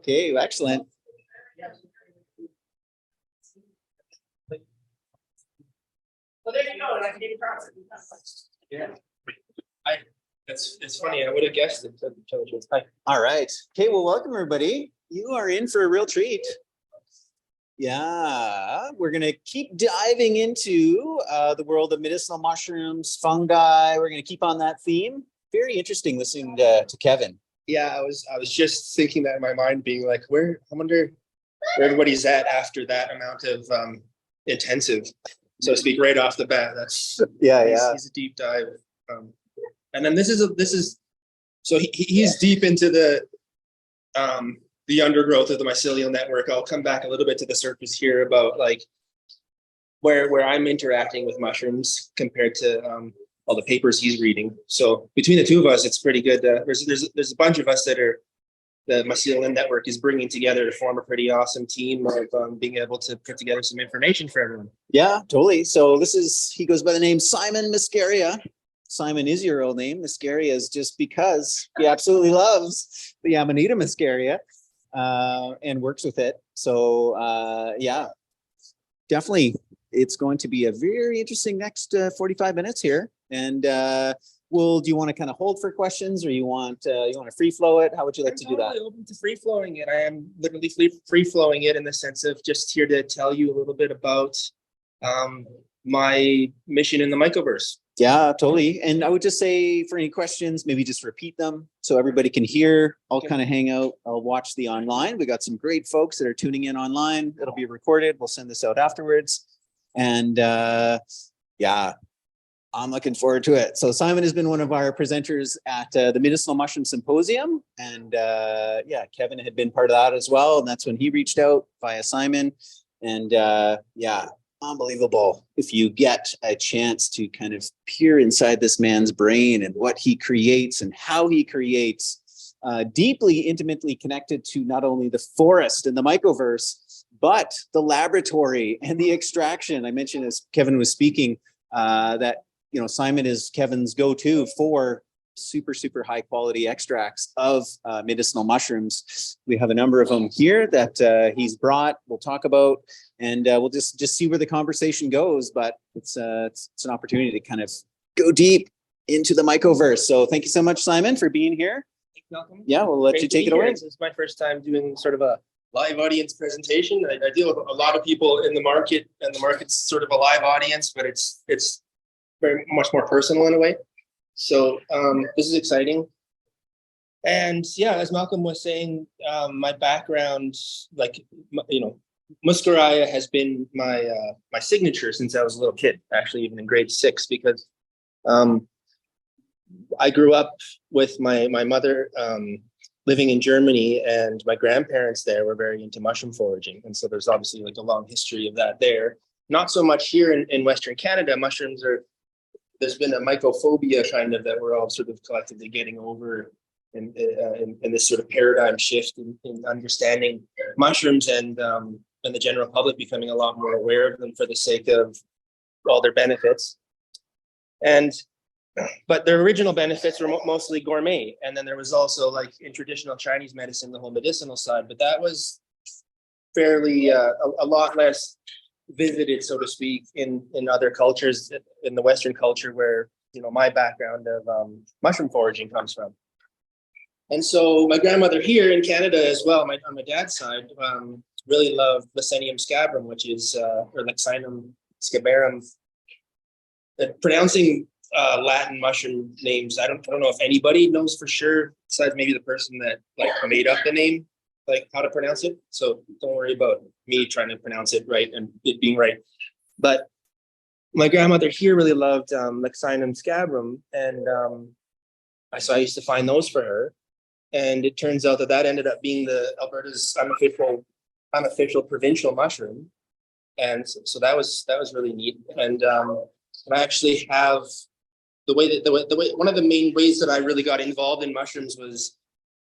Okay, excellent. Well, there you go. And I came across it. Yeah. It's funny. I would have guessed it. Hi. All right. Okay, well, welcome everybody. You are in for a real treat. Yeah, we're going to keep diving into the world of medicinal mushrooms, fungi. We're going to keep on that theme. Very interesting listening to Kevin. Yeah, I was just thinking that in my mind, being like, I wonder where everybody's at after that amount of intensive, so to speak, right off the bat. That's he's a deep dive. And then this is so he's deep into the undergrowth of the mycelial network. I'll come back a little bit to the surface here about like where I'm interacting with mushrooms compared to all the papers he's reading. So between the two of us, it's pretty good. There's a bunch of us that are the mycelial network is bringing together to form a pretty awesome team of being able to put together some information for everyone. Yeah, totally. So he goes by the name Simon Muscaria. Simon is your real name. Muscaria is just because he absolutely loves the Amanita muscaria and works with it. So yeah, definitely it's going to be a very interesting next 45 minutes here. And do you want to kind of hold for questions, or you want to free flow it? How would you like to do that? I'm open to free flowing it. I am literally free flowing it in the sense of just here to tell you a little bit about my mission in the Mycoverse. Yeah, totally. And I would just say for any questions, maybe just repeat them so everybody can hear. I'll kind of hang out. I'll watch the online. We got some great folks that are tuning in online. It'll be recorded. We'll send this out afterwards. And yeah, I'm looking forward to it. So Simon has been one of our presenters at the Medicinal Mushroom Symposium. And yeah, Kevin had been part of that as well. And that's when he reached out via Simon. And yeah, unbelievable if you get a chance to kind of peer inside this man's brain and what he creates and how he creates, deeply, intimately connected to not only the forest and the mycoverse, but the laboratory and the extraction. I mentioned as Kevin was speaking that, Simon is Kevin's go-to for super, super high quality extracts of medicinal mushrooms. We have a number of them here that he's brought, we'll talk about, and we'll just see where the conversation goes. But it's an opportunity to kind of go deep into the mycoverse. So thank you so much, Simon, for being here. Thanks, Malcolm. Yeah, we'll let you take it away. This is my first time doing sort of a live audience presentation. I deal with a lot of people in the market, and the market's sort of a live audience, but it's very much more personal in a way. So this is exciting. And yeah, as Malcolm was saying, my background, Muscaria has been my signature since I was a little kid, actually even in grade 6, because I grew up with my mother living in Germany, and my grandparents there were very into mushroom foraging. And so there's obviously like a long history of that there. Not so much here in Western Canada. There's been a mycophobia kind of that we're all sort of collectively getting over in this sort of paradigm shift in understanding mushrooms and the general public becoming a lot more aware of them for the sake of all their benefits. But their original benefits were mostly gourmet. And then there was also like in traditional Chinese medicine, the whole medicinal side, but that was fairly a lot less visited, so to speak, in other cultures, in the Western culture where, my background of mushroom foraging comes from. And so my grandmother here in Canada as well, on my dad's side, really loved Lycinium scabrum, which is, or Lycinium scabarum. Pronouncing Latin mushroom names, I don't know if anybody knows for sure, besides maybe the person that like made up the name, like how to pronounce it. So don't worry about me trying to pronounce it right and it being right. But my grandmother here really loved Lycinium scabrum, and so I used to find those for her. And it turns out that ended up being the Alberta's unofficial provincial mushroom, and so that was really neat. And I actually have the way one of the main ways that I really got involved in mushrooms was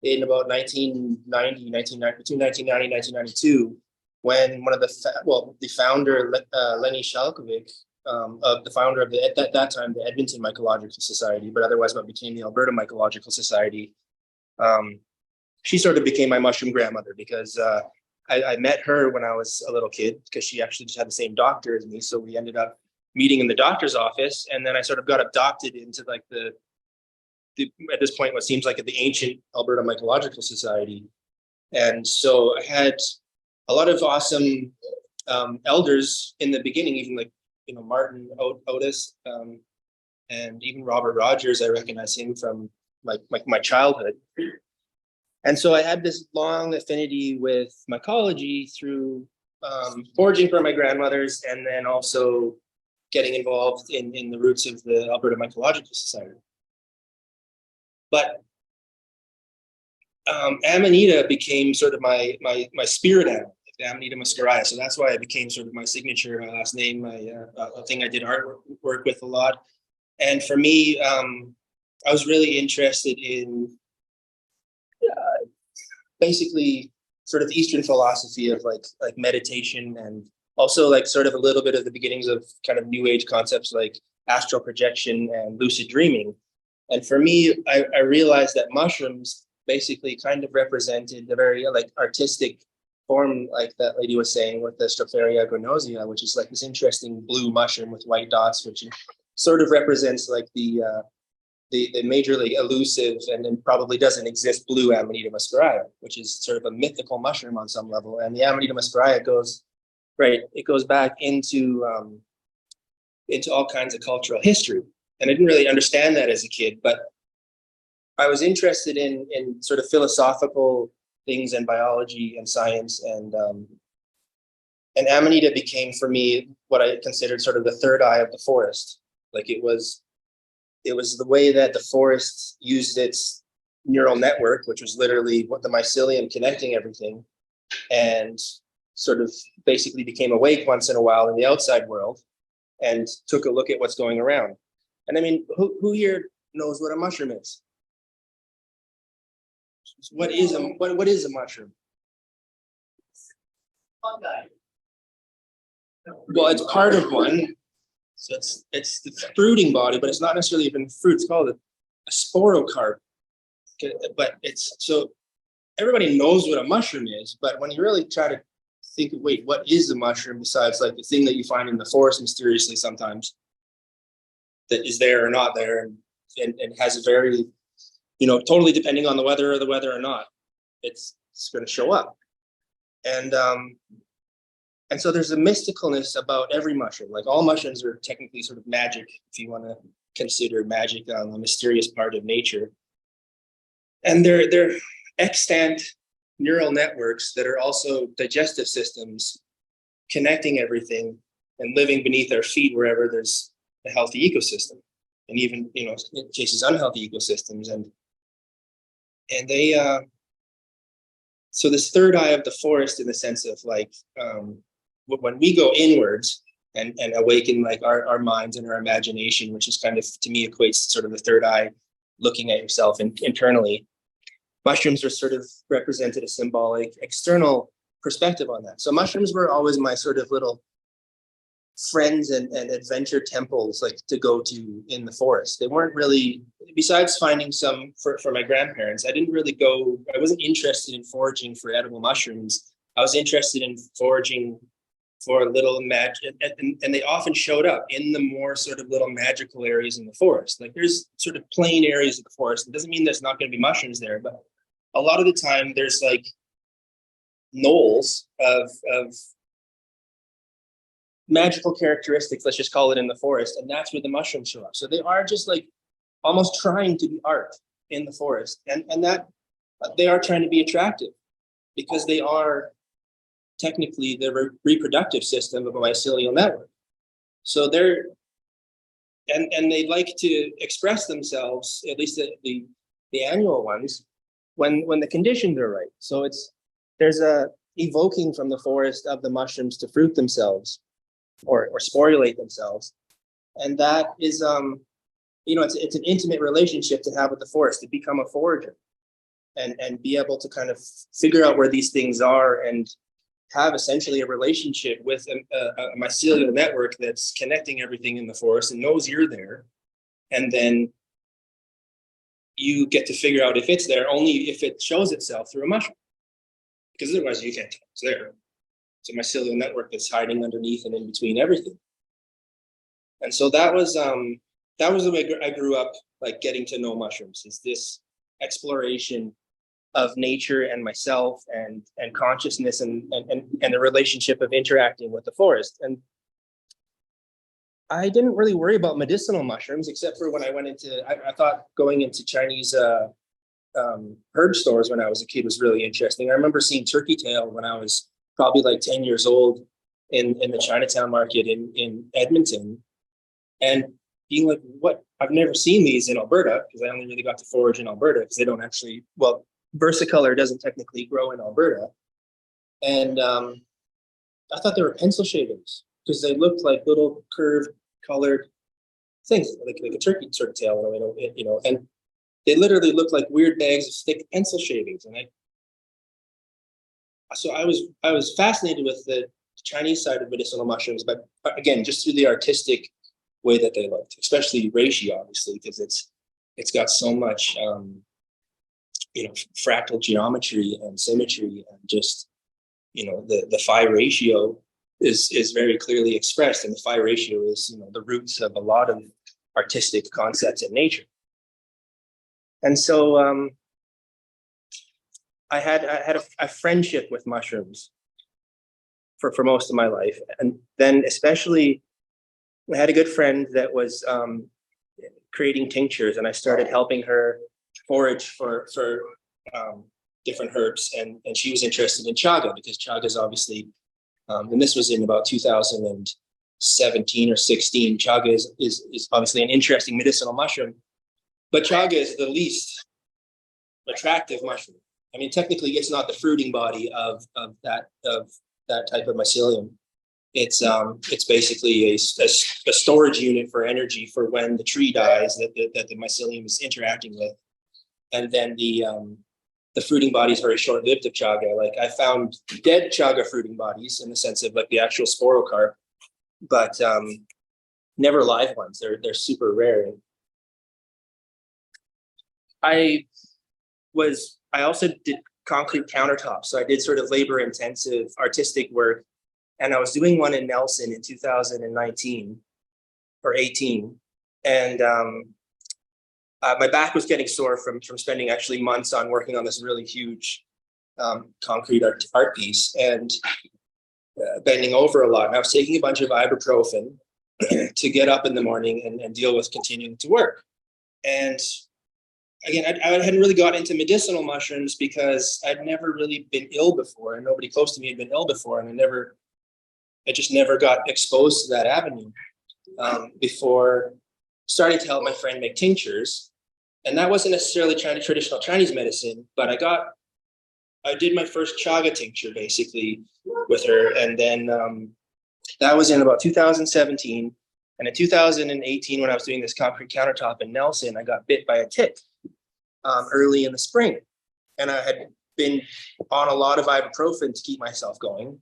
in about 1990, between 1990 and 1992, when one of the founder, Lenny Shalkovic, the founder of at that time, the Edmonton Mycological Society, but otherwise what became the Alberta Mycological Society, she sort of became my mushroom grandmother because I met her when I was a little kid because she actually just had the same doctor as me. So we ended up meeting in the doctor's office, and then I sort of got adopted into like the at this point what seems like the ancient Alberta Mycological Society. And so I had a lot of awesome elders in the beginning, even like, you know, Martin Otis, and even Robert Rogers. I recognize him from my childhood. And so I had this long affinity with mycology through foraging for my grandmothers, and then also getting involved in the roots of the Alberta Mycological Society. But Amanita became sort of my spirit animal, the Amanita muscaria. So that's why it became sort of my signature, my last name, my thing I did artwork with a lot. And for me, I was really interested in basically sort of Eastern philosophy of like meditation, and also like sort of a little bit of the beginnings of kind of new age concepts like astral projection and lucid dreaming. And for me, I realized that mushrooms basically kind of represented the very like artistic form, like that lady was saying, with the Stropharia granosea, which is like this interesting blue mushroom with white dots, which sort of represents like the majorly elusive and then probably doesn't exist blue Amanita muscaria, which is sort of a mythical mushroom on some level. And the Amanita muscaria goes back into all kinds of cultural history. And I didn't really understand that as a kid, but I was interested in sort of philosophical things and biology and science, and Amanita became for me what I considered sort of the third eye of the forest. Like it was the way that the forest used its neural network, which was literally what the mycelium connecting everything, and sort of basically became awake once in a while in the outside world and took a look at what's going around. And I mean, who here knows what a mushroom is? What is a mushroom? Fungi. Well, it's part of one. So it's the fruiting body, but it's not necessarily even fruit. It's called a sporocarp. Okay, but it's so everybody knows what a mushroom is, but when you really try to think of, wait, what is a mushroom besides like the thing that you find in the forest mysteriously sometimes that is there or not there, and has a very, you know, totally depending on the weather or not, it's going to show up. And so there's a mysticalness about every mushroom. Like all mushrooms are technically sort of magic, if you want to consider magic a mysterious part of nature. And they're extant neural networks that are also digestive systems connecting everything and living beneath our feet wherever there's a healthy ecosystem, and even, you know, in cases unhealthy ecosystems. And they so this third eye of the forest, in the sense of like when we go inwards and awaken like our minds and our imagination, which is kind of, to me, equates to sort of the third eye, looking at yourself internally. Mushrooms are sort of represented a symbolic external perspective on that. So mushrooms were always my sort of little friends and adventure temples, like to go to in the forest. They weren't really, besides finding some for my grandparents, I wasn't interested in foraging for edible mushrooms. I was interested in foraging for little magic, and they often showed up in the more sort of little magical areas in the forest. Like there's sort of plain areas of the forest. It doesn't mean there's not going to be mushrooms there, but a lot of the time there's like knolls of magical characteristics, let's just call it, in the forest, and that's where the mushrooms show up. So they are just like almost trying to be art in the forest, and that they are trying to be attractive because they are technically the reproductive system of a mycelial network. So they're and they like to express themselves, at least the annual ones, when the conditions are right. So there's a evoking from the forest of the mushrooms to fruit themselves or sporulate themselves. And that is, it's an intimate relationship to have with the forest, to become a forager and be able to kind of figure out where these things are and have essentially a relationship with a mycelial network that's connecting everything in the forest and knows you're there. And then you get to figure out if it's there only if it shows itself through a mushroom, because otherwise you can't tell it's there. It's a mycelial network that's hiding underneath and in between everything. And so that was the way I grew up, like getting to know mushrooms, is this exploration of nature and myself and consciousness and the relationship of interacting with the forest. And I didn't really worry about medicinal mushrooms, except for when I went into, I thought going into Chinese herb stores when I was a kid was really interesting. I remember seeing turkey tail when I was probably like 10 years old in the Chinatown market in Edmonton, and being like, what? I've never seen these in Alberta, because I only really got to forage in Alberta, because they don't actually, well, versicolor doesn't technically grow in Alberta. And I thought they were pencil shavings, because they looked like little curved colored things, like a turkey tail, you know, and they literally looked like weird bags of thick pencil shavings. And I was fascinated with the Chinese side of medicinal mushrooms, but again, just through the artistic way that they looked, especially reishi, obviously, because it's got so much you know, fractal geometry and symmetry, and just, you know, the phi ratio is very clearly expressed, and the phi ratio is, you know, the roots of a lot of artistic concepts in nature. And so I had a friendship with mushrooms for most of my life, and then especially I had a good friend that was creating tinctures, and I started helping her forage for different herbs, and she was interested in chaga, because chaga is obviously, and this was in about 2017 or 16. Chaga is obviously an interesting medicinal mushroom, but chaga is the least attractive mushroom. I mean, technically, it's not the fruiting body of that type of mycelium. It's basically a storage unit for energy for when the tree dies that the mycelium is interacting with, and then the fruiting body is very short-lived of chaga. Like, I found dead chaga fruiting bodies in the sense of like the actual sporocarp, but never live ones. They're super rare. I also did concrete countertops, so I did sort of labor-intensive artistic work. And I was doing one in Nelson in 2019 or 18. And my back was getting sore from spending actually months on working on this really huge concrete art piece, and bending over a lot. And I was taking a bunch of ibuprofen to get up in the morning and deal with continuing to work. And again, I hadn't really got into medicinal mushrooms because I'd never really been ill before, and nobody close to me had been ill before. And I just never got exposed to that avenue before starting to help my friend make tinctures. And that wasn't necessarily traditional Chinese medicine, but I did my first chaga tincture basically with her. And then that was in about 2017. And in 2018, when I was doing this concrete countertop in Nelson, I got bit by a tick early in the spring. And I had been on a lot of ibuprofen to keep myself going.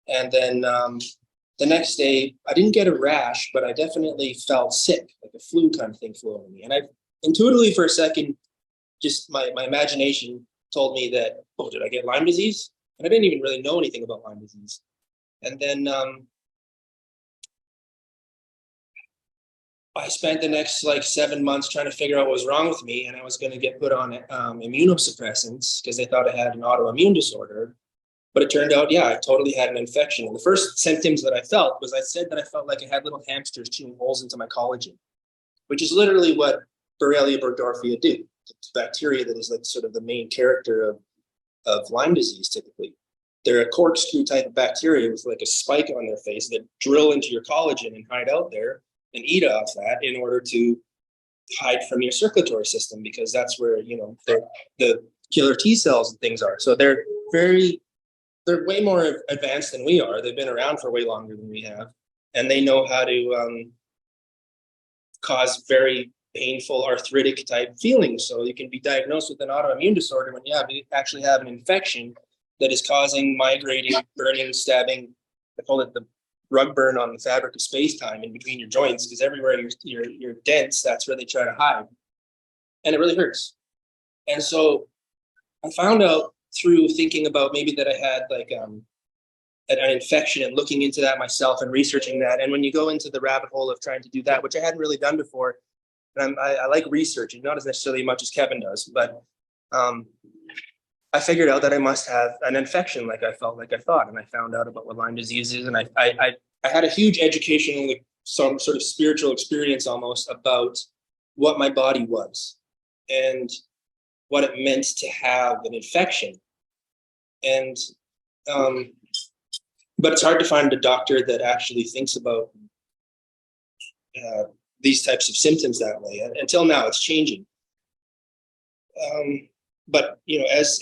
And then the next day, I didn't get a rash, but I definitely felt sick, like a flu kind of thing flew over me. And I intuitively, for a second, just my imagination told me that, oh, did I get Lyme disease? And I didn't even really know anything about Lyme disease. And then I spent the next like 7 months trying to figure out what was wrong with me, and I was going to get put on immunosuppressants because they thought I had an autoimmune disorder. But it turned out, yeah, I totally had an infection. And the first symptoms that I felt was I said that I felt like I had little hamsters chewing holes into my collagen, which is literally what Borrelia burgdorferi do. It's a bacteria that is like sort of the main character of Lyme disease typically. They're a corkscrew type of bacteria with like a spike on their face that drill into your collagen and hide out there and eat off that in order to hide from your circulatory system, because that's where, you know, the killer T cells and things are. So they're way more advanced than we are. They've been around for way longer than we have. And they know how to cause very painful arthritic type feelings. So you can be diagnosed with an autoimmune disorder when you actually have an infection that is causing migrating, burning, stabbing. I call it the rug burn on the fabric of space-time in between your joints, because everywhere you're dense, that's where they try to hide. And it really hurts. And so I found out through thinking about maybe that I had like an infection and looking into that myself and researching that. And when you go into the rabbit hole of trying to do that, which I hadn't really done before, and I like researching, not as necessarily much as Kevin does, but I figured out that I must have an infection like I felt like I thought. And I found out about what Lyme disease is. And I had a huge educational, like, some sort of spiritual experience almost about what my body was and what it meant to have an infection. And but it's hard to find a doctor that actually thinks about these types of symptoms that way. And until now, it's changing. But you know, as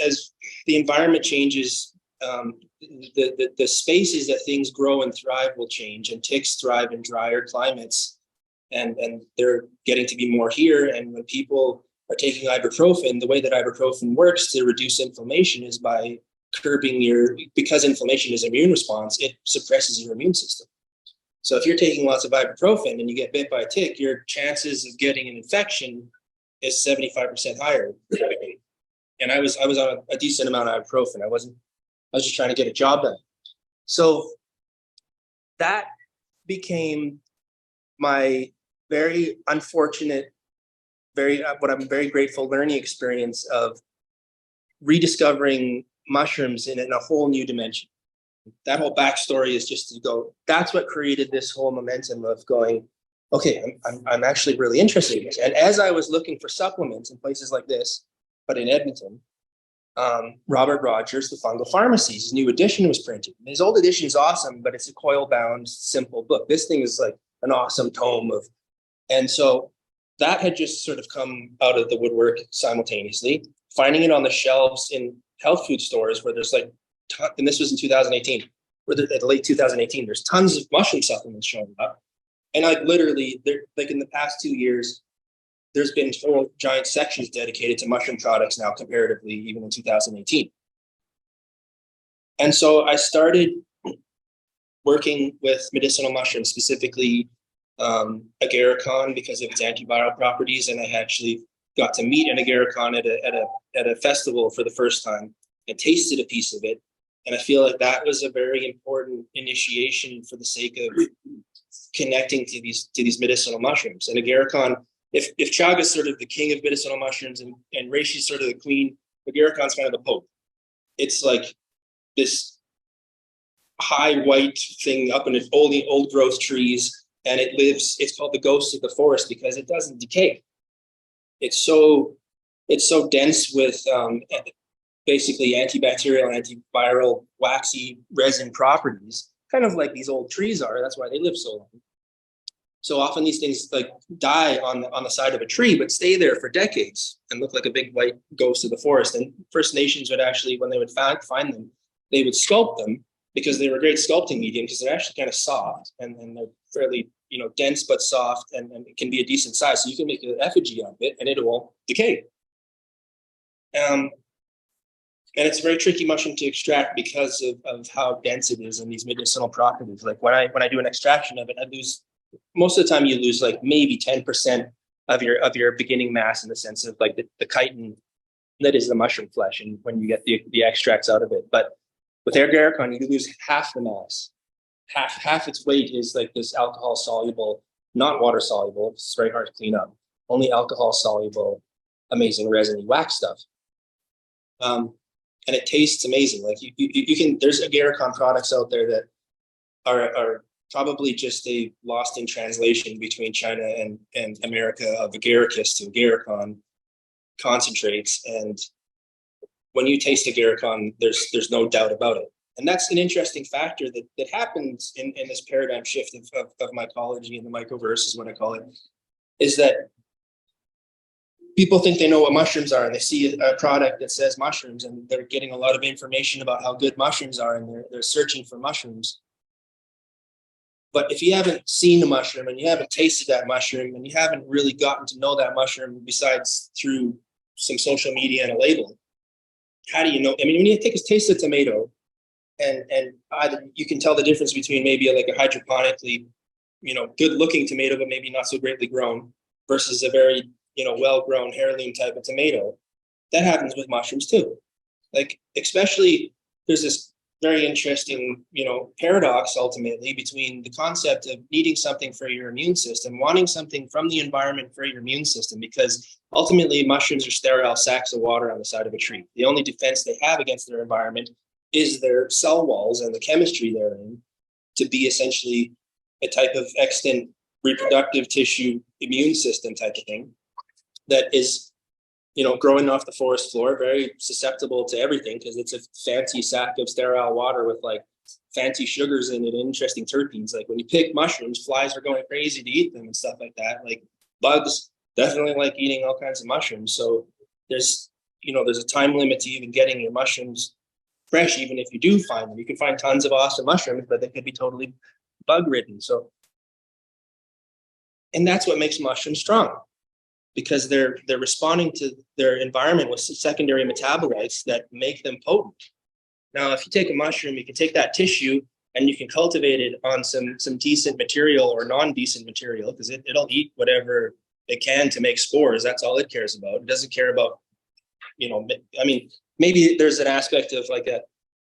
the environment changes, the spaces that things grow and thrive will change, and ticks thrive in drier climates, and they're getting to be more here. And when people are taking ibuprofen, the way that ibuprofen works to reduce inflammation is by curbing because inflammation is an immune response, it suppresses your immune system. So if you're taking lots of ibuprofen and you get bit by a tick, your chances of getting an infection is 75% higher. And I was on a decent amount of ibuprofen. I was just trying to get a job done. So that became my very unfortunate, what I'm very grateful learning experience of rediscovering mushrooms in a whole new dimension. That whole backstory is just to go, that's what created this whole momentum of going, okay, I'm actually really interested in this. And as I was looking for supplements in places like this, but in Edmonton, Robert Rogers, The Fungal Pharmacies, his new edition was printed. And his old edition is awesome, but it's a coil-bound, simple book. This thing is like an awesome tome of, and so that had just sort of come out of the woodwork simultaneously. Finding it on the shelves in health food stores where there's like, and this was in 2018, where at late 2018, there's tons of mushroom supplements showing up. And like literally, like in the past 2 years, there's been whole giant sections dedicated to mushroom products now, comparatively, even in 2018. And so I started working with medicinal mushrooms, specifically agarikon, because of its antiviral properties. And I actually got to meet an agarikon at a festival for the first time and tasted a piece of it. And I feel like that was a very important initiation for the sake of connecting to these medicinal mushrooms. And agarikon, if Chaga's sort of the king of medicinal mushrooms and Reishi's sort of the queen, agarikon's kind of the pope. It's like this high white thing up in old growth trees, and it's called the ghost of the forest because it doesn't decay. It's so dense with basically antibacterial, antiviral, waxy resin properties, kind of like these old trees are. That's why they live so long. So often these things like die on the side of a tree, but stay there for decades and look like a big white ghost of the forest. And First Nations would actually, when they would find them, they would sculpt them because they were a great sculpting medium because they're actually kind of soft and they're fairly, dense but soft, and it can be a decent size. So you can make an effigy of it and it won't decay. And it's a very tricky mushroom to extract because of how dense it is and these medicinal properties. Like when I do an extraction of it, I lose, most of the time you lose like maybe 10% of your beginning mass, in the sense of like the chitin that is the mushroom flesh, and when you get the extracts out of it. But with agarikon, you lose half the mass. Half its weight is like this alcohol soluble, not water soluble. It's very hard to clean up. Only alcohol soluble, amazing resiny wax stuff. And it tastes amazing. Like you can, there's agarikon products out there that are probably just a lost in translation between China and America of agaricus to agarikon concentrates. And when you taste agarikon, there's no doubt about it. And that's an interesting factor that happens in this paradigm shift of mycology, and the mycoverse is what I call it, is that people think they know what mushrooms are, and they see a product that says mushrooms, and they're getting a lot of information about how good mushrooms are, and they're searching for mushrooms. But if you haven't seen the mushroom and you haven't tasted that mushroom and you haven't really gotten to know that mushroom besides through some social media and a label, how do you know? I mean, when you take a taste of tomato, and either you can tell the difference between maybe like a hydroponically, good looking tomato, but maybe not so greatly grown, versus a very, well-grown heirloom type of tomato. that happens with mushrooms too. Like, especially, there's this very interesting, paradox ultimately between the concept of needing something for your immune system, wanting something from the environment for your immune system, because ultimately mushrooms are sterile sacks of water on the side of a tree. The only defense they have against their environment is their cell walls and the chemistry therein to be essentially a type of extant reproductive tissue immune system type of thing that is, growing off the forest floor, very susceptible to everything because it's a fancy sack of sterile water with like fancy sugars in it and interesting terpenes. Like when you pick mushrooms, flies are going crazy to eat them and stuff like that. Like bugs definitely like eating all kinds of mushrooms. So there's a time limit to even getting your mushrooms fresh, even if you do find them. You can find tons of awesome mushrooms, but they could be totally bug ridden. And that's what makes mushrooms strong, because they're responding to their environment with secondary metabolites that make them potent. Now, if you take a mushroom, you can take that tissue and you can cultivate it on some decent material or non-decent material, because it'll eat whatever it can to make spores. That's all it cares about. It doesn't care about, maybe there's an aspect of like a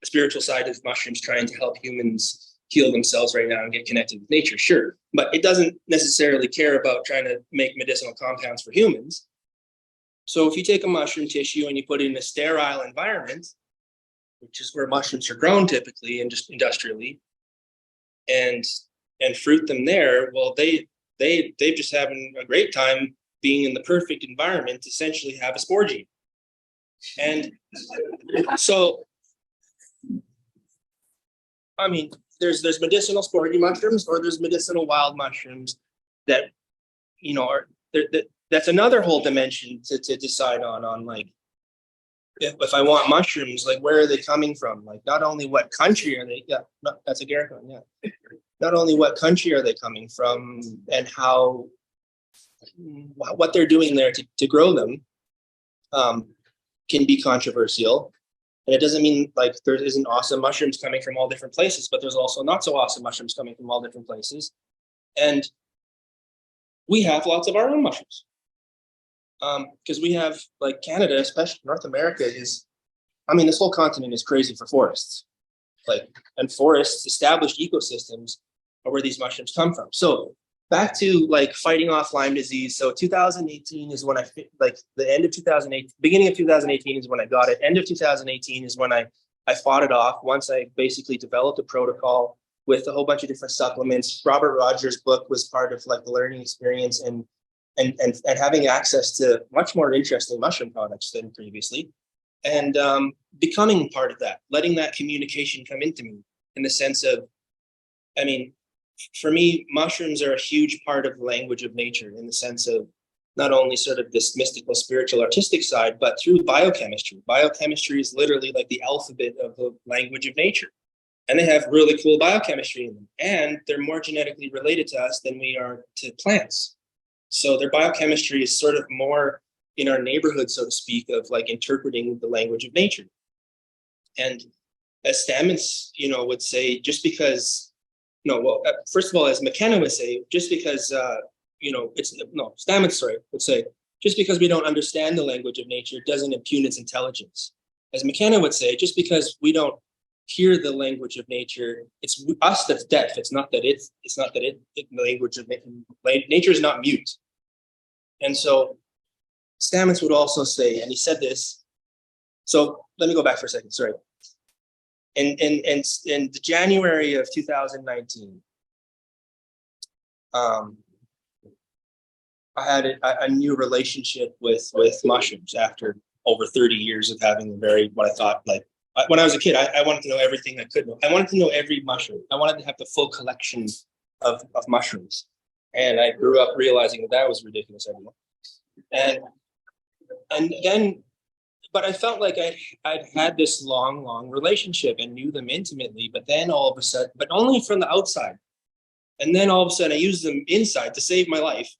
spiritual side of mushrooms trying to help humans heal themselves right now and get connected with nature, sure. But it doesn't necessarily care about trying to make medicinal compounds for humans. So if you take a mushroom tissue and you put it in a sterile environment, which is where mushrooms are grown typically and just industrially, and fruit them there, well, they've just having a great time being in the perfect environment to essentially have a spore gene. And so, there's medicinal sporgy mushrooms, or there's medicinal wild mushrooms that, are that's another whole dimension to decide on like, if I want mushrooms, like where are they coming from? Like not only what country are they, that's a Garricon, yeah. Not only what country are they coming from and how, what they're doing there to grow them can be controversial. And it doesn't mean like there isn't awesome mushrooms coming from all different places, but there's also not so awesome mushrooms coming from all different places. And we have lots of our own mushrooms. Because we have, like Canada, especially North America, this whole continent is crazy for forests. And forests, established ecosystems are where these mushrooms come from. So back to like fighting off Lyme disease. So 2018 is when the end of 2008, beginning of 2018 is when I got it. End of 2018 is when I fought it off. Once I basically developed a protocol with a whole bunch of different supplements. Robert Rogers' book was part of like the learning experience and having access to much more interesting mushroom products than previously. And becoming part of that, letting that communication come into me in the sense of, for me, mushrooms are a huge part of the language of nature in the sense of not only sort of this mystical, spiritual, artistic side, but through biochemistry. Biochemistry is literally like the alphabet of the language of nature. And they have really cool biochemistry in them. And they're more genetically related to us than we are to plants. So their biochemistry is sort of more in our neighborhood, so to speak, of like interpreting the language of nature. And as Stamets, would say, just because, first of all, as McKenna would say, just because, Stamets, would say, just because we don't understand the language of nature doesn't impugn its intelligence. As McKenna would say, just because we don't hear the language of nature, it's us that's deaf. It's not that the language of nature is not mute. And so Stamets would also say, and he said this, so let me go back for a second, sorry. In the January of 2019, I had a new relationship with mushrooms after over 30 years of having what I thought, like, when I was a kid, I wanted to know everything I could know. I wanted to know every mushroom. I wanted to have the full collection of mushrooms. And I grew up realizing that was ridiculous everyone. And then, but I felt like I'd had this long relationship and knew them intimately, but then all of a sudden, but only from the outside. And then all of a sudden I used them inside to save my life.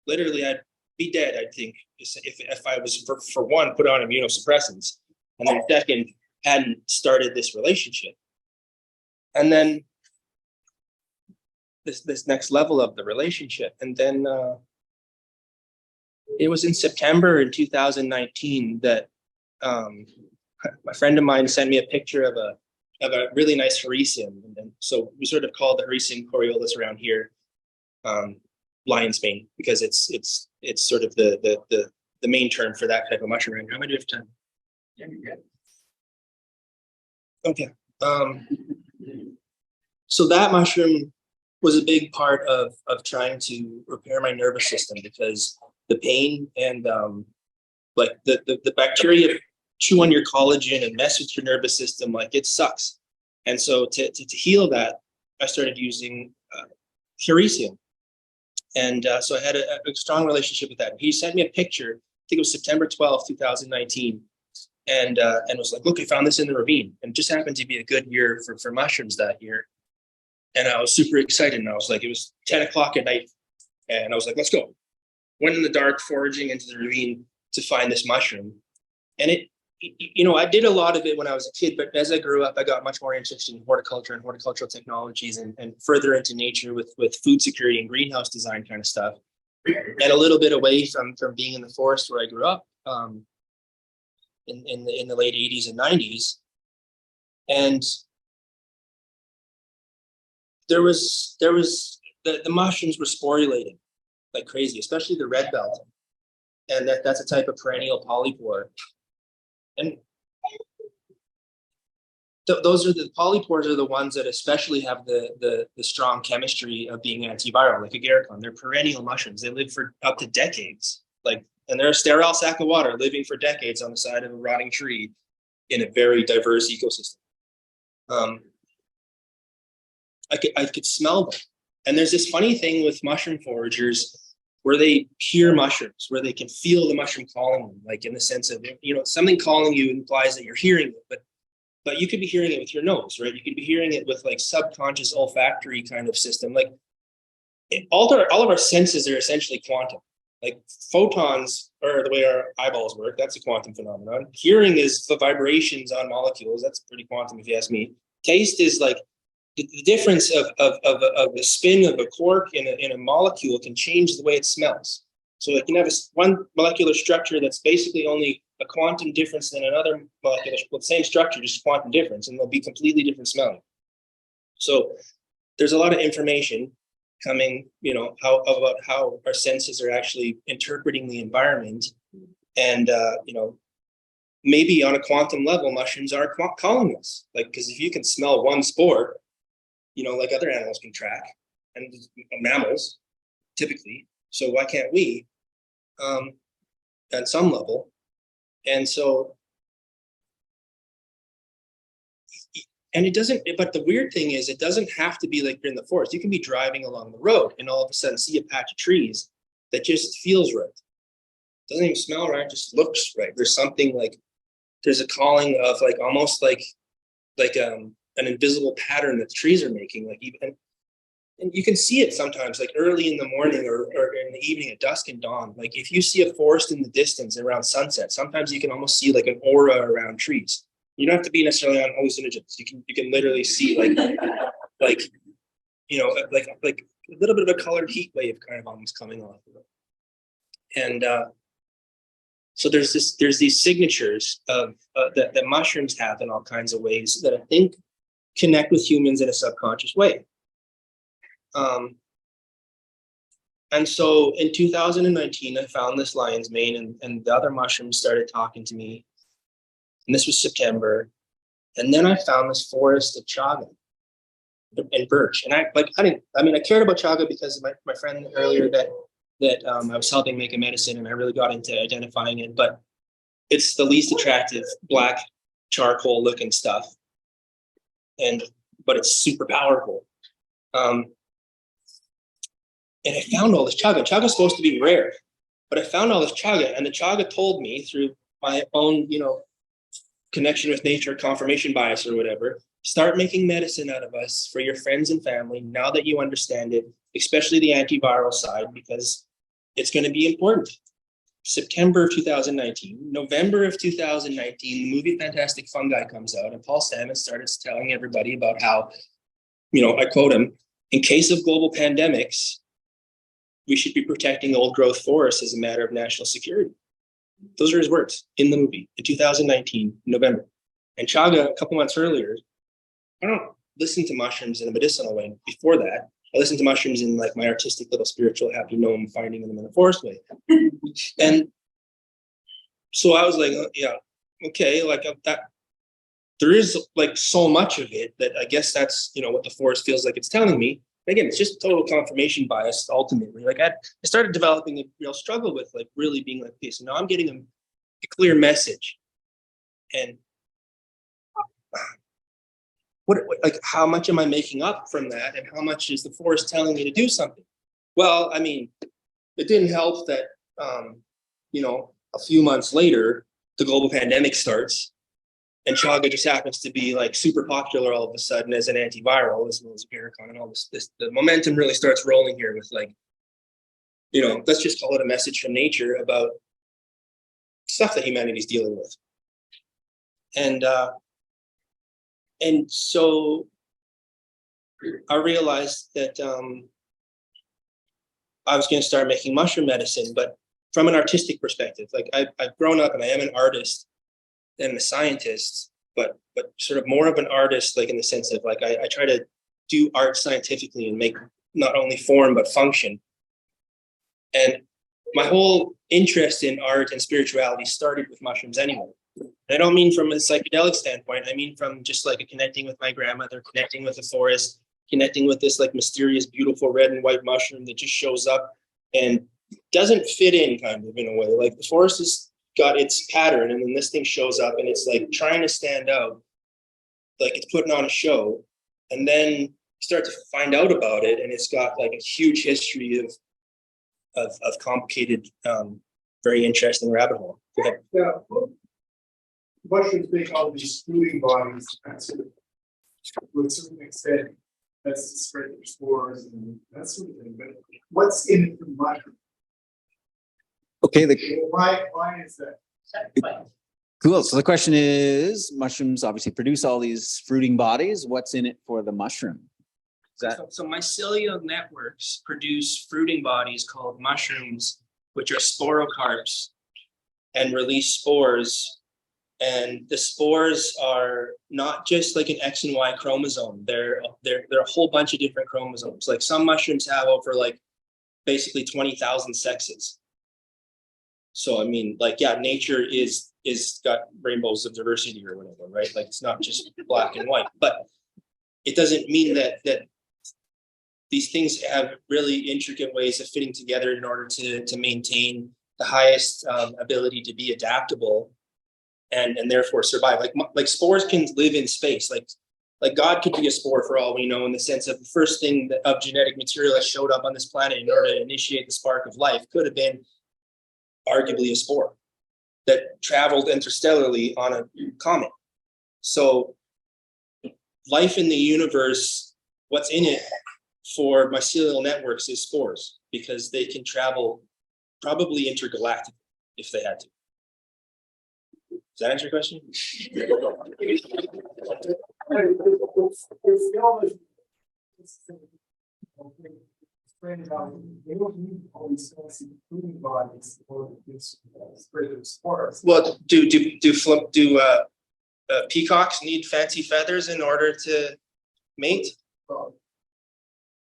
Literally, I'd be dead, I think, if I was, for one, put on immunosuppressants. And then second, hadn't started this relationship. And then this next level of the relationship. And then it was in September in 2019 that my friend of mine sent me a picture of a really nice Hericium. And so we sort of call the Hericium coriolis around here lion's mane, because it's sort of the main term for that type of mushroom. Right? How many do you have time? Yeah, you're good. Okay. So that mushroom was a big part of trying to repair my nervous system, because the pain and like the bacteria chew on your collagen and mess with your nervous system, like it sucks. And so to heal that, I started using Hericium. And so I had a strong relationship with that. He sent me a picture, I think it was September 12th, 2019. And was like, look, I found this in the ravine. And it just happened to be a good year for mushrooms that year. And I was super excited. And I was like, it was 10 o'clock at night. And I was like, let's go. Went in the dark, foraging into the ravine to find this mushroom. And I did a lot of it when I was a kid, but as I grew up, I got much more interested in horticulture and horticultural technologies and further into nature with food security and greenhouse design kind of stuff. And a little bit away from being in the forest where I grew up in the late 80s and 90s. And there was the mushrooms were sporulating like crazy, especially the red belt. And that's a type of perennial polypore. And those are the polypores are the ones that especially have the strong chemistry of being antiviral, like agarikon. They're perennial mushrooms. They live for up to decades. And they're a sterile sack of water living for decades on the side of a rotting tree in a very diverse ecosystem. I could smell them. And there's this funny thing with mushroom foragers where they hear mushrooms, where they can feel the mushroom calling them, like in the sense of, something calling you implies that you're hearing it, but you could be hearing it with your nose, right? You could be hearing it with like subconscious olfactory kind of system. Like all of our senses are essentially quantum. Like photons are the way our eyeballs work. That's a quantum phenomenon. Hearing is the vibrations on molecules. That's pretty quantum if you ask me. Taste is like the difference of the spin of a quark in a molecule can change the way it smells. So it can have one molecular structure that's basically only a quantum difference than another molecular, well, same structure, just quantum difference, and they'll be completely different smelling. So there's a lot of information coming, about how our senses are actually interpreting the environment. And, maybe on a quantum level, mushrooms are calling us. Like, because if you can smell one spore, like other animals can track, and mammals typically. So why can't we at some level? And so, and it doesn't, but the weird thing is it doesn't have to be like you're in the forest. You can be driving along the road and all of a sudden see a patch of trees that just feels right. Doesn't even smell right, just looks right. There's something like, there's a calling of like, almost like an invisible pattern that the trees are making, like even, and you can see it sometimes, like early in the morning or in the evening at dusk and dawn. Like if you see a forest in the distance around sunset, sometimes you can almost see like an aura around trees. You don't have to be necessarily on hallucinogens. You can literally see like a little bit of a colored heat wave kind of almost coming off of it. And so there's these signatures of that mushrooms have in all kinds of ways that I think connect with humans in a subconscious way. And so in 2019, I found this lion's mane, and the other mushrooms started talking to me. And this was September. And then I found this forest of chaga and birch. And I cared about chaga because of my friend earlier that I was helping make a medicine, and I really got into identifying it. But it's the least attractive black charcoal looking stuff. But it's super powerful. And I found all this chaga. Chaga is supposed to be rare, but I found all this chaga, and the chaga told me through my own, connection with nature, confirmation bias or whatever, start making medicine out of us for your friends and family now that you understand it, especially the antiviral side, because it's going to be important. September of 2019, November of 2019, the movie Fantastic Fungi comes out, and Paul Stamets started telling everybody about how, I quote him, in case of global pandemics, we should be protecting old growth forests as a matter of national security. Those are his words in the movie in 2019, November. And Chaga, a couple months earlier, I don't listen to mushrooms in a medicinal way. Before that, I listened to mushrooms in like my artistic little spiritual happy gnome finding them in the forest way. And so I was like, yeah, okay, like that. There is like so much of it that I guess that's, you know, what the forest feels like it's telling me. Again, it's just total confirmation bias ultimately. Like I started developing a real struggle with like really being like, okay, so now I'm getting a clear message. And what like how much am I making up from that? And how much is the forest telling me to do something? Well, I mean, it didn't help that you know, a few months later, the global pandemic starts. And chaga just happens to be like super popular all of a sudden as an antiviral, as well as Paracon and all this. The momentum really starts rolling here with like, you know, let's just call it a message from nature about stuff that humanity's dealing with. And so I realized that I was going to start making mushroom medicine, but from an artistic perspective. Like I've grown up and I am an artist and a scientist, but sort of more of an artist, like in the sense of like I try to do art scientifically and make not only form but function. And my whole interest in art and spirituality started with mushrooms anyway. I don't mean from a psychedelic standpoint. I mean from just like a connecting with my grandmother, connecting with the forest, connecting with this like mysterious, beautiful red and white mushroom that just shows up and doesn't fit in kind of in a way. Like the forest has got its pattern and then this thing shows up and it's like trying to stand out, like it's putting on a show. And then start to find out about it and it's got like a huge history of complicated, very interesting rabbit hole. Go ahead. Yeah, mushrooms make all these fruiting bodies, and sort of, to a certain extent, that's to spread their spores and that sort of thing. But what's in it for the mushroom? Okay, Why is that? cool. So the question is, mushrooms obviously produce all these fruiting bodies. What's in it for the mushroom? So mycelial networks produce fruiting bodies called mushrooms, which are sporocarps, and release spores. And the spores are not just like an X and Y chromosome. They're a whole bunch of different chromosomes. Like some mushrooms have over like basically 20,000 sexes. So I mean, like, yeah, nature is got rainbows of diversity or whatever, right? Like it's not just black and white, but it doesn't mean that these things have really intricate ways of fitting together in order to maintain the highest ability to be adaptable and therefore survive. Like spores can live in space. Like God could be a spore for all we know, in the sense of the first thing of genetic material that showed up on this planet in order to initiate the spark of life could have been arguably a spore that traveled interstellarly on a comet. So life in the universe, what's in it for mycelial networks is spores, because they can travel probably intergalactic if they had to. Does that answer your question? Well, do peacocks need fancy feathers in order to mate?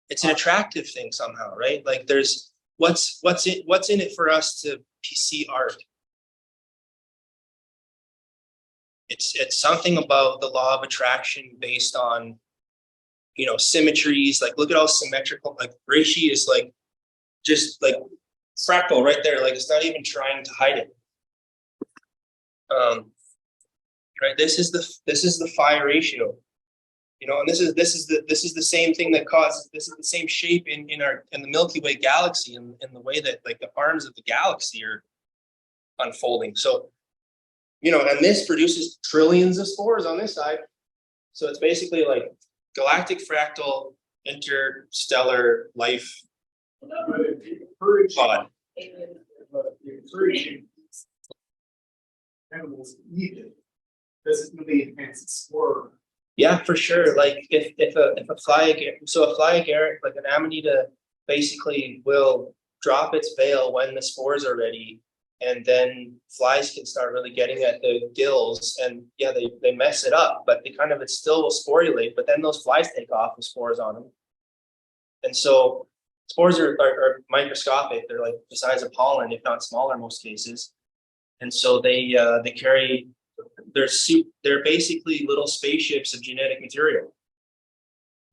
It's an attractive thing somehow, right? Like there's what's in it for us to see art. It's something about the law of attraction based on, you know, symmetries. Like look at how symmetrical, like reishi is like just like fractal right there. Like it's not even trying to hide it. Right. This is the phi ratio. You know, and this is the same thing that causes, this is the same shape in the Milky Way galaxy and the way that like the arms of the galaxy are unfolding. So, you know, and this produces trillions of spores on this side. So it's basically like galactic fractal interstellar life pod. Animals eat it. Does it really enhance its spore? Yeah, for sure. Like if a fly agaric, like an amanita, basically will drop its veil when the spores are ready And then flies can start really getting at the gills, and yeah, they mess it up, but they kind of, it still will sporulate, but then those flies take off with spores on them. And so spores are microscopic. They're like the size of pollen, if not smaller in most cases. And so they carry, they're basically little spaceships of genetic material.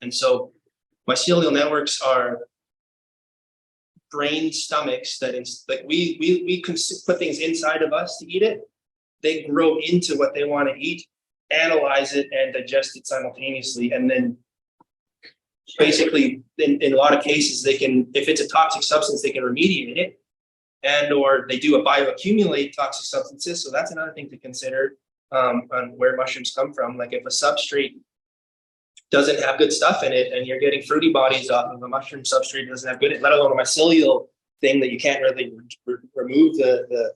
And so mycelial networks are brain stomachs that we can put things inside of us to eat it. They grow into what they want to eat, analyze it, and digest it simultaneously. And then basically, in a lot of cases, they can, if it's a toxic substance, they can remediate it, and or they do a bioaccumulate toxic substances. So that's another thing to consider on where mushrooms come from. Like if a substrate doesn't have good stuff in it, and you're getting fruity bodies off of a mushroom substrate doesn't have good, let alone a mycelial thing that you can't really remove the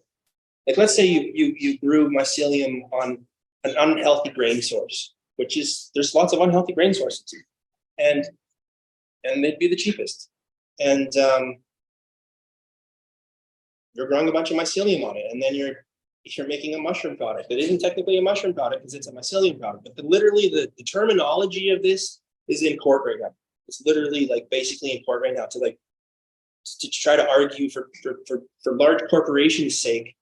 like, let's say you grew mycelium on an unhealthy grain source, which is, there's lots of unhealthy grain sources, and they'd be the cheapest, and you're growing a bunch of mycelium on it, and then you're making a mushroom product that isn't technically a mushroom product because it's a mycelium product. But literally the terminology of this is in court right now. It's literally like basically in court right now to try to argue for large corporations' sake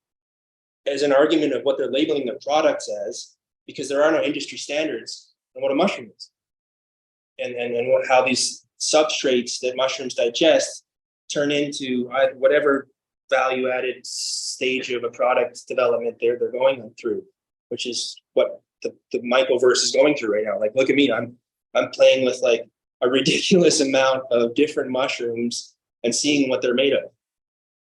as an argument of what they're labeling their products as, because there are no industry standards on what a mushroom is, and how these substrates that mushrooms digest turn into whatever value-added stage of a product development they're going through, which is what the mycoverse is going through right now. Like, look at me, I'm playing with like a ridiculous amount of different mushrooms and seeing what they're made of,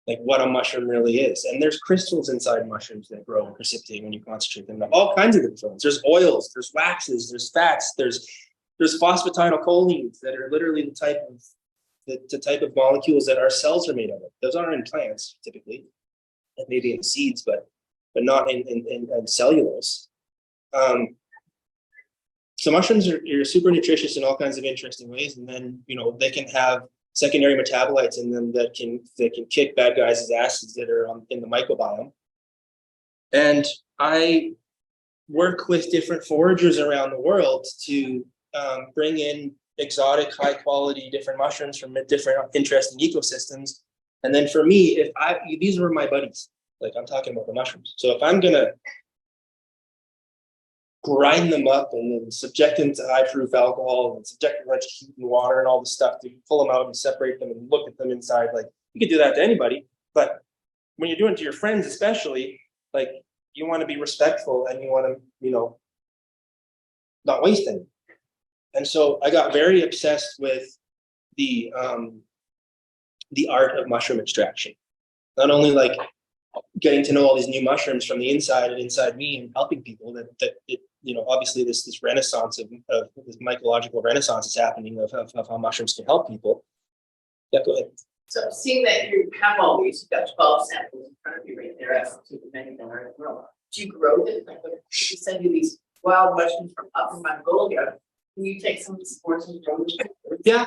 like what a mushroom really is. And there's crystals inside mushrooms that grow and precipitate when you concentrate them. All kinds of different forms. There's oils, there's waxes, there's fats, there's phosphatidylcholines that are literally the type of molecules that our cells are made of. Those aren't in plants typically, and maybe in seeds, but not in cellulose. So mushrooms are super nutritious in all kinds of interesting ways, and then they can have secondary metabolites in them that can kick bad guys' asses that are in the microbiome. And I work with different foragers around the world to bring in exotic, high quality, different mushrooms from different interesting ecosystems. And then for me, these were my buddies, like I'm talking about the mushrooms. So if I'm gonna grind them up and then subject them to high proof alcohol and subject them to heat and water and all the stuff to pull them out and separate them and look at them inside, like you could do that to anybody, but when you're doing it to your friends, especially, like you want to be respectful and you want to, not waste any. And so I got very obsessed with the art of mushroom extraction. Not only like getting to know all these new mushrooms from the inside and inside me and helping people that it, obviously this renaissance of this mycological renaissance is happening of how mushrooms can help people. Yeah, go ahead. So seeing that you have all these, you've got 12 samples in front of you right there, as to the many that are in the world. Do you grow them? Like if you send you these wild mushrooms from up in Mongolia, can you take some of the spores and grow them? Yeah.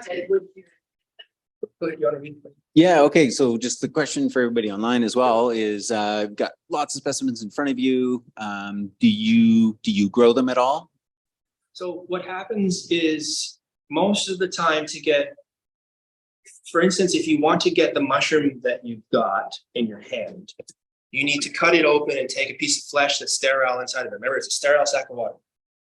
Yeah, okay. So just the question for everybody online as well is, I've got lots of specimens in front of you. Do you grow them at all? So what happens is most of the time to get, for instance, if you want to get the mushroom that you've got in your hand, you need to cut it open and take a piece of flesh that's sterile inside of it. Remember, it's a sterile sack of water.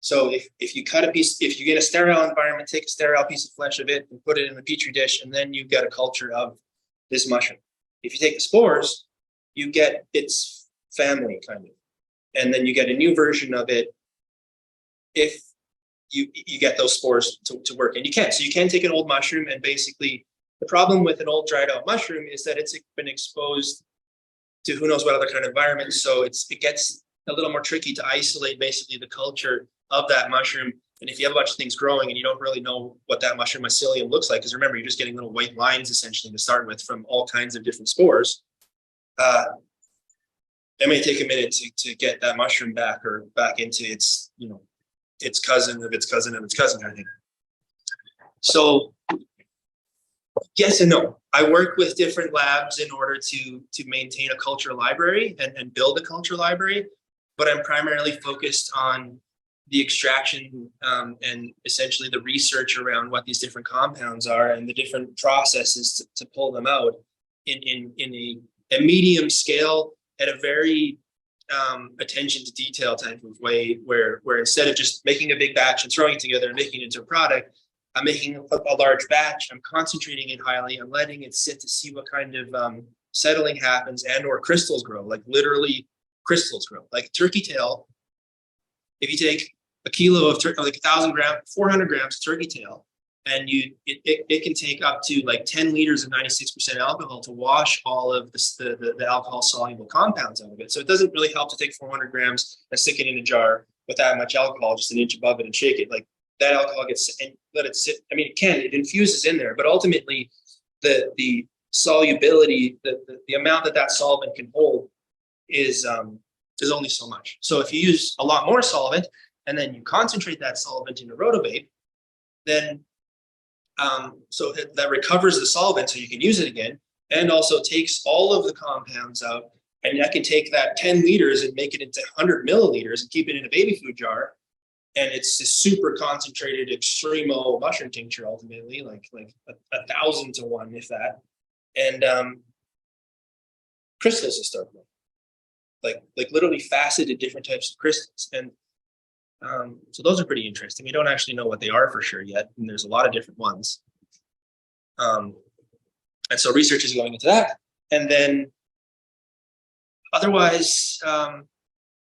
So if you cut a piece, if you get a sterile environment, take a sterile piece of flesh of it and put it in a petri dish, and then you've got a culture of this mushroom. If you take the spores, you get its family kind of, and then you get a new version of it if you get those spores to work. And you can. So you can take an old mushroom, and basically the problem with an old dried out mushroom is that it's been exposed to who knows what other kind of environment. So it gets a little more tricky to isolate basically the culture of that mushroom. And if you have a bunch of things growing and you don't really know what that mushroom mycelium looks like, because remember, you're just getting little white lines essentially to start with from all kinds of different spores, it may take a minute to get that mushroom back into its, its cousin of its cousin of its cousin kind of thing. So Yes and no. I work with different labs in order to maintain a culture library and build a culture library, but I'm primarily focused on the extraction and essentially the research around what these different compounds are and the different processes to pull them out in a medium scale at a very attention to detail type of way, where instead of just making a big batch and throwing it together and making it into a product, I'm making a large batch, I'm concentrating it highly, I'm letting it sit to see what kind of settling happens and or crystals grow, like literally crystals grow. Like turkey tail, if you take a kilo of like 1,000 grams, 400 grams of turkey tail, and it can take up to like 10 liters of 96% alcohol to wash all of the alcohol soluble compounds out of it. So it doesn't really help to take 400 grams and stick it in a jar with that much alcohol, just an inch above it and shake it. Like that alcohol gets, and let it sit. I mean, it infuses in there, but ultimately the solubility, the amount that solvent can hold is only so much. So if you use a lot more solvent and then you concentrate that solvent in a rotovate, then so that recovers the solvent so you can use it again, and also takes all of the compounds out, and that can take that 10 liters and make it into 100 milliliters and keep it in a baby food jar. And it's a super concentrated extremo mushroom tincture, ultimately, like 1,000 to 1, if that. And crystals will start growing, like literally faceted different types of crystals. And so those are pretty interesting. We don't actually know what they are for sure yet, and there's a lot of different ones. And so research is going into that. And then otherwise,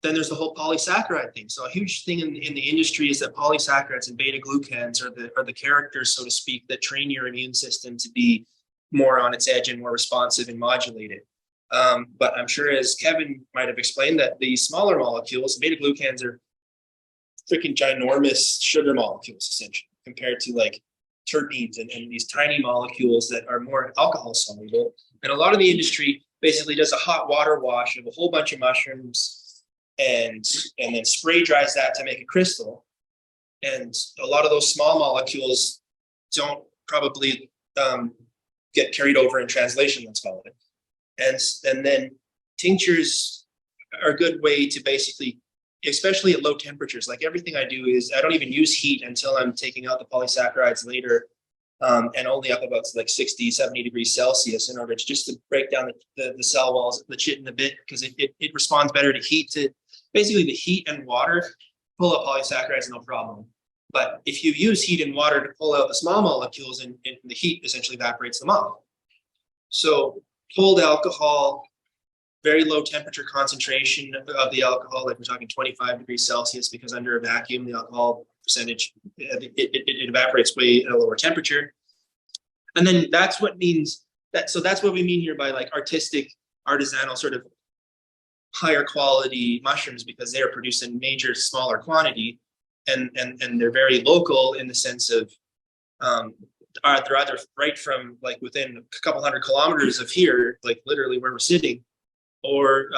then there's the whole polysaccharide thing. So a huge thing in the industry is that polysaccharides and beta glucans are the characters, so to speak, that train your immune system to be more on its edge and more responsive and modulated. But I'm sure, as Kevin might have explained, that the smaller molecules, beta glucans, are freaking ginormous sugar molecules, essentially, compared to like terpenes and these tiny molecules that are more alcohol soluble. And a lot of the industry basically does a hot water wash of a whole bunch of mushrooms and then spray dries that to make a crystal. And a lot of those small molecules don't probably get carried over in translation, let's call it. And then tinctures are a good way to basically, especially at low temperatures, like everything I do is I don't even use heat until I'm taking out the polysaccharides later, and only up about like 60, 70 degrees Celsius in order to just to break down the cell walls, the chitin a bit, because it responds better to heat. To basically the heat and water pull out polysaccharides, no problem. But if you use heat and water to pull out the small molecules, and the heat essentially evaporates them off. So cold alcohol, very low temperature concentration of the alcohol, like we're talking 25 degrees Celsius, because under a vacuum, the alcohol percentage, it evaporates way at a lower temperature. And then that's what means that, so that's what we mean here by like artistic, artisanal, sort of higher quality mushrooms, because they are produced in major, smaller quantity, and they're very local in the sense of, they're either right from like within a couple hundred kilometers of here, like literally where we're sitting, or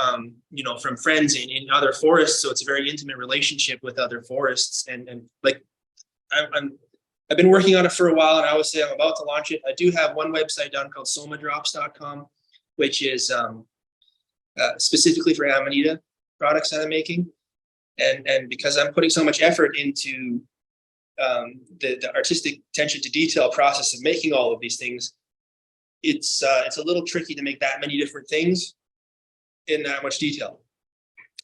from friends in other forests. So it's a very intimate relationship with other forests. And like I've been working on it for a while, and I would say I'm about to launch it. I do have one website down called somadrops.com, which is specifically for Amanita products that I'm making. And because I'm putting so much effort into the artistic attention to detail process of making all of these things, it's a little tricky to make that many different things in that much detail.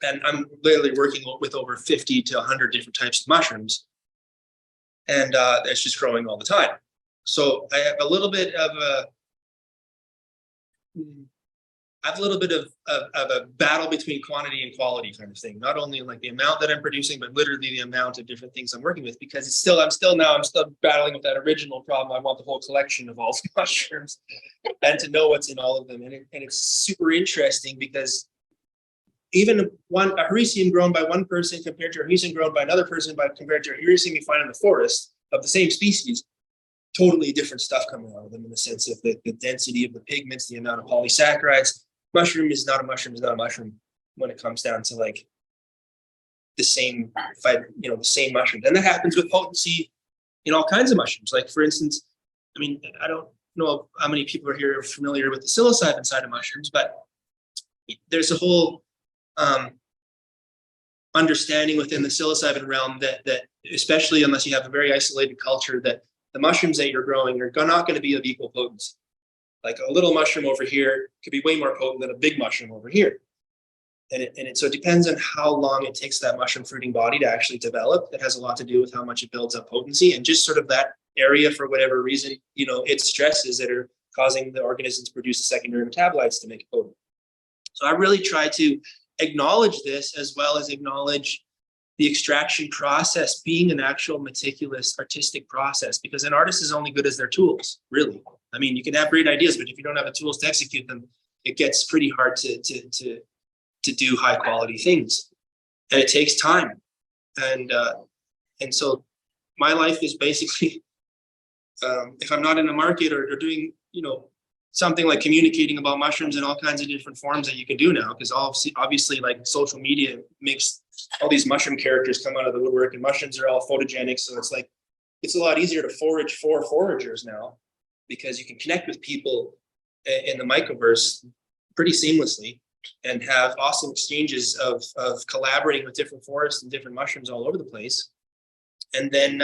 And I'm literally working with over 50 to 100 different types of mushrooms, and it's just growing all the time. So I have a little bit of a battle between quantity and quality kind of thing. Not only like the amount that I'm producing, but literally the amount of different things I'm working with, because I'm still battling with that original problem. I want the whole collection of all the mushrooms and to know what's in all of them. And it's super interesting, because even a hericium grown by one person compared to a hericium grown by another person, compared to a hericium you find in the forest of the same species, totally different stuff coming out of them in the sense of the density of the pigments, the amount of polysaccharides. Mushroom is not a mushroom when it comes down to like the same mushrooms. And that happens with potency in all kinds of mushrooms. Like for instance, I mean, know how many people are here are familiar with the psilocybin side of mushrooms, but there's a whole understanding within the psilocybin realm that especially unless you have a very isolated culture, that the mushrooms that you're growing are not going to be of equal potency. Like a little mushroom over here could be way more potent than a big mushroom over here. So it depends on how long it takes that mushroom fruiting body to actually develop. That has a lot to do with how much it builds up potency, and just sort of that area, for whatever reason, it's stresses that are causing the organism to produce secondary metabolites to make it potent. So I really try to acknowledge this, as well as acknowledge the extraction process being an actual meticulous artistic process, because an artist is only good as their tools, really. I mean, you can have great ideas, but if you don't have the tools to execute them, it gets pretty hard to do high quality things, and it takes time. And so my life is basically, if I'm not in the market or doing, something like communicating about mushrooms in all kinds of different forms that you can do now, because obviously like social media makes all these mushroom characters come out of the woodwork, and mushrooms are all photogenic. So it's a lot easier to forage for foragers now, because you can connect with people in the mycoverse pretty seamlessly and have awesome exchanges of collaborating with different forests and different mushrooms all over the place. And then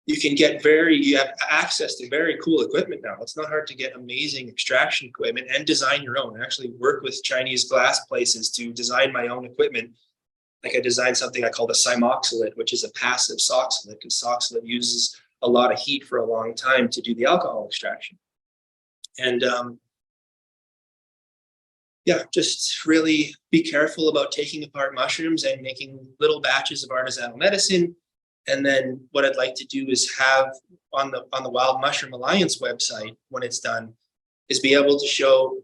you have access to very cool equipment now. It's not hard to get amazing extraction equipment and design your own. I actually work with Chinese glass places to design my own equipment. Like I designed something I call the cymoxylate, which is a passive soxylate, because soxylate uses a lot of heat for a long time to do the alcohol extraction. And just really be careful about taking apart mushrooms and making little batches of artisanal medicine. And then what I'd like to do is have on the Wild Mushroom Alliance website, when it's done, is be able to show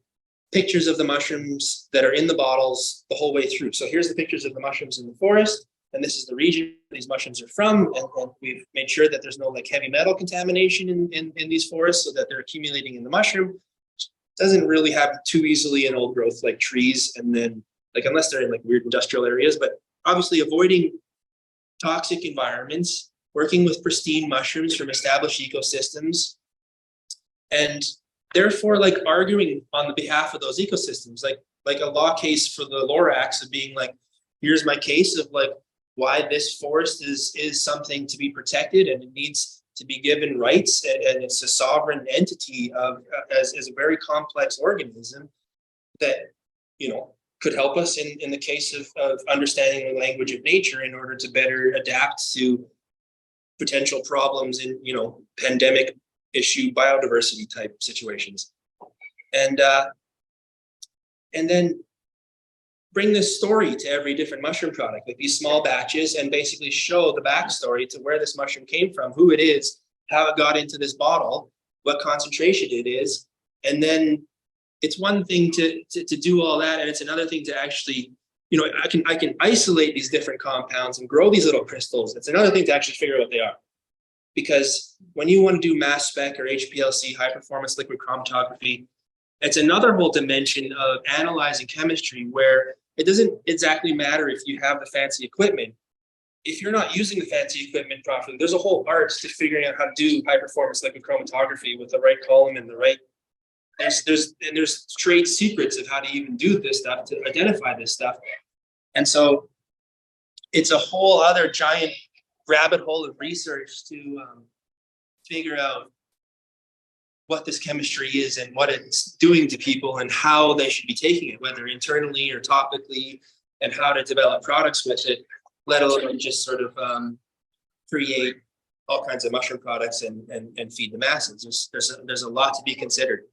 pictures of the mushrooms that are in the bottles the whole way through. So here's the pictures of the mushrooms in the forest, and this is the region these mushrooms are from. And we've made sure that there's no like heavy metal contamination in these forests, so that they're accumulating in the mushroom. Doesn't really happen too easily in old growth like trees, and then like unless they're in like weird industrial areas, but obviously avoiding toxic environments, working with pristine mushrooms from established ecosystems, and therefore like arguing on the behalf of those ecosystems, like a law case for the Lorax of being like, here's my case of like why this forest is something to be protected, and it needs to be given rights, and it's a sovereign entity as a very complex organism that could help us in the case of understanding the language of nature in order to better adapt to potential problems in pandemic issue biodiversity type situations, and then bring this story to every different mushroom product, like these small batches, and basically show the backstory to where this mushroom came from, who it is, how it got into this bottle, what concentration it is. And then it's one thing to do all that, and it's another thing to actually, I can isolate these different compounds and grow these little crystals. It's another thing to actually figure out what they are. Because when you want to do mass spec or HPLC, high performance liquid chromatography, it's another whole dimension of analyzing chemistry where it doesn't exactly matter if you have the fancy equipment. If you're not using the fancy equipment properly, there's a whole art to figuring out how to do high performance liquid chromatography with the right column and the right. There's trade secrets of how to even do this stuff, to identify this stuff. And so it's a whole other giant rabbit hole of research to figure out what this chemistry is and what it's doing to people and how they should be taking it, whether internally or topically, and how to develop products with it, let alone just sort of create all kinds of mushroom products and feed the masses. There's a lot to be considered.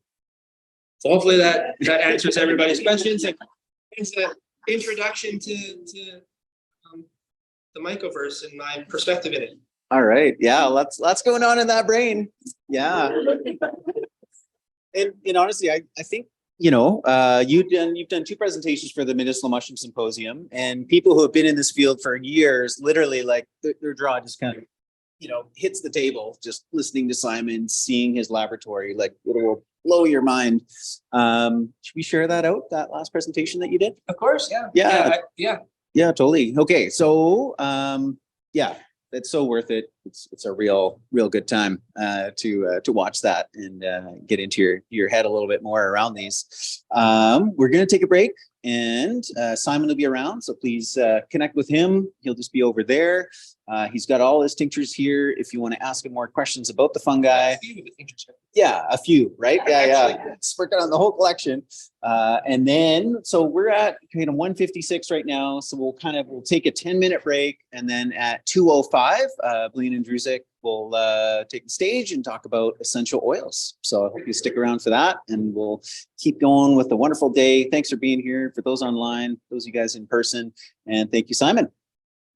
So hopefully that answers everybody's questions. And it's an introduction to the mycoverse and my perspective in it. All right. Yeah. Lots going on in that brain. Yeah. And honestly, I think, you've done 2 presentations for the Medicinal Mushroom Symposium, and people who have been in this field for years, literally like their jaw just kind of, hits the table, just listening to Simon, seeing his laboratory, like it will blow your mind. Should we share that out, that last presentation that you did? Of course. Yeah. Yeah, totally. Okay. So, it's so worth it. It's a real good time to watch that and get into your head a little bit more around these. We're gonna take a break, and Simon will be around, so please connect with him. He'll just be over there. He's got all his tinctures here. If you want to ask him more questions about the fungi, yeah, a few, right? Yeah. It's working on the whole collection. And then, so we're at kind of 156 right now. So we'll take a 10-minute break. And then at 2:05, Blaine and Druzek will take the stage and talk about essential oils. So I hope you stick around for that, and we'll keep going with the wonderful day. Thanks for being here, for those online, those of you guys in person. And thank you, Simon.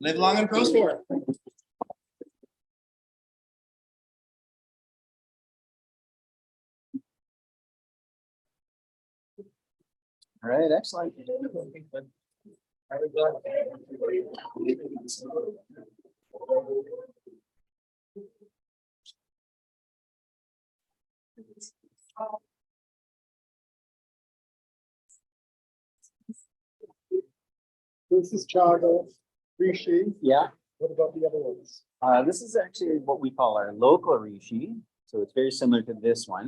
Live long and prosper. All right, excellent. This is chaga, reishi. Yeah. What about the other ones? This is actually what we call our local reishi. So it's very similar to this one.